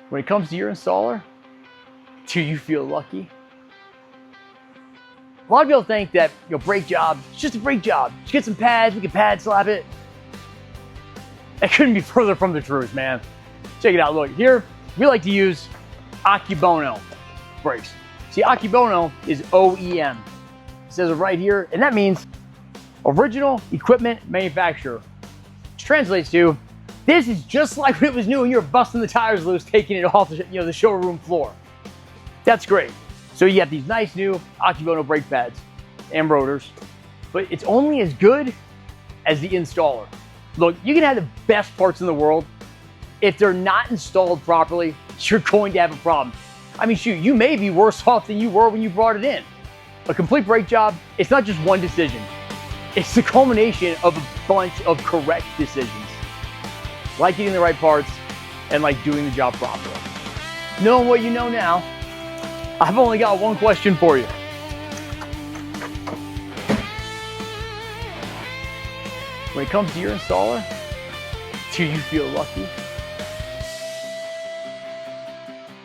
When it comes to your installer, do you feel lucky? A lot of people think that brake job, it's just a brake job. Just get some pads, we can pad slap it. That couldn't be further from the truth, man. Check it out, look, here we like to use Akebono brakes. See, Akebono is OEM. It says it right here, and that means original equipment manufacturer. Which translates to, this is just like when it was new and you were busting the tires loose, taking it off the showroom floor. That's great. So you have these nice new Akebono brake pads and rotors, but it's only as good as the installer. Look, you can have the best parts in the world. If they're not installed properly, you're going to have a problem. I mean, shoot, you may be worse off than you were when you brought it in. A complete brake job, it's not just one decision. It's the culmination of a bunch of correct decisions. Like getting the right parts and like doing the job properly. Knowing what you know now, I've only got one question for you. When it comes to your installer, do you feel lucky?